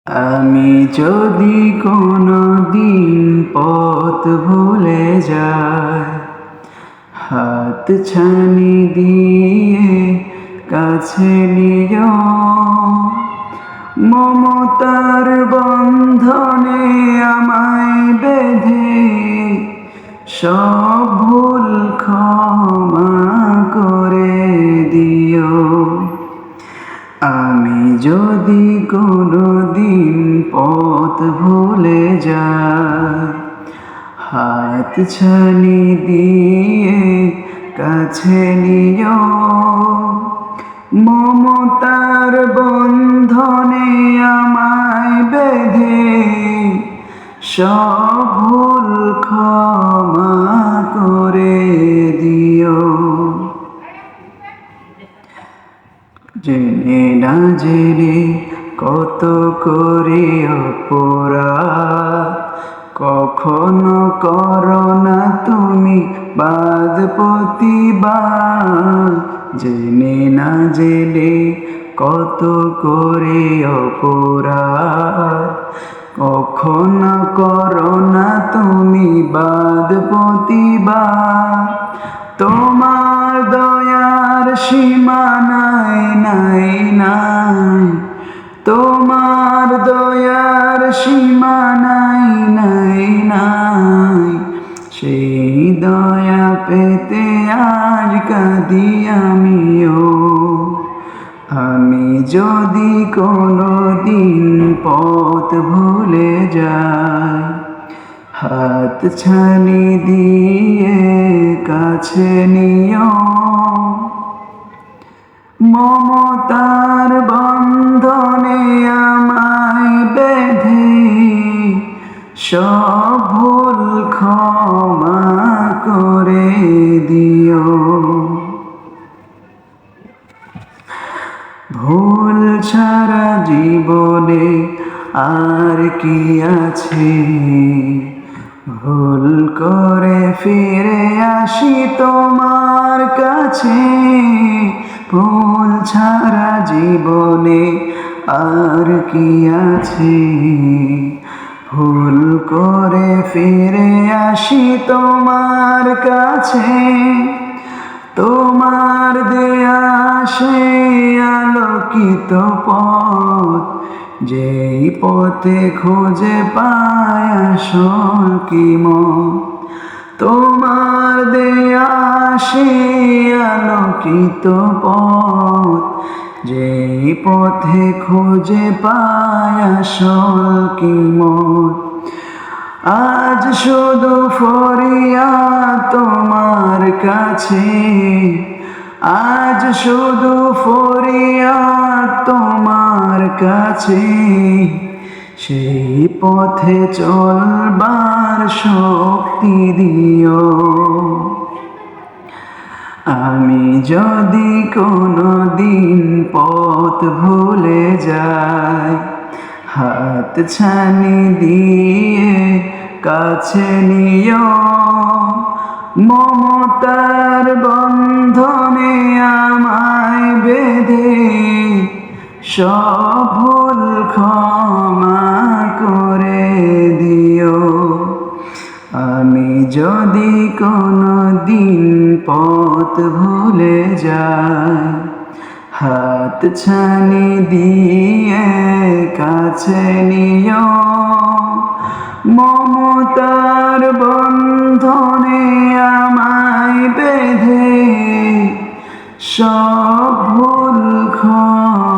আমি যদি কোনো দিন পথ ভুলে যাই, হাত ছানি দিয়ে কাছে নিও, মমতার বন্ধনে আমায় বেঁধে সব ভুল ক্ষমা করে দিও। আমি যদি কোনো দিন পথ ভুলে যাই, হাত ছানি দিয়ে কাছে নিও, মমতার বন্ধনে আমায় বেঁধে সব ভুল ক্ষমা করে দিও। জেনে না জেনে কত করে অপরাধ, কখনো করো না তুমি বাদ প্রতিবাদ। জেনে না জেনে কত করে অপরাধ, কখনো করো না তুমি বাদ প্রতিবাদ। তোমার দয়ার সীমা নাই নাই নাই, তোমার দয়ার সীমা নাই নাই নাই। সেই দয়া পেতে আজ কাঁদি আমিও। আমি যদি কোনো দিন পথ ভুলে যাই, হাত ছানি দিয়ে কাছে নিও, মমতার বন্ধনে আমায় বেঁধে সব ভুল ক্ষমা করে দিও। ভুল ছাড়া জীবনে আর কি আছে, ভুল করে ফিরে আসি তোমার কাছে। ভুল ছাড়া জীবনে আর কি আছে, ভুল করে ফিরে আসি তোমার কাছে। তোমার দেয়া সেই আলোকিত পথ, যেই পথে খুঁজে পায় আসল কি মত। তোমার দেয়া সেই আলোকিত পথ, যেই পথে খুঁজে পায় আসল কি মত। আজ শুধু ফরিয়াদ তোমার কাছে, আজ শুধু ফরিয়াদ তোমার কাছে। সেই পথে চলবার শক্তি দিও। আমি যদি কোনো দিন পথ ভুলে যাই, হাত ছানি দিয়ে কাছে নিও, মমতার বন্ধনে আমায় বেঁধে সব ভুল ক্ষমা করে দিও। আমি যদি কোনো দিন পথ ভুলে যাই, হাত ছানি দিয়ে কাছে নিও, মমতার বন্ধনে আমায় বেঁধে সব ভুল ক্ষমা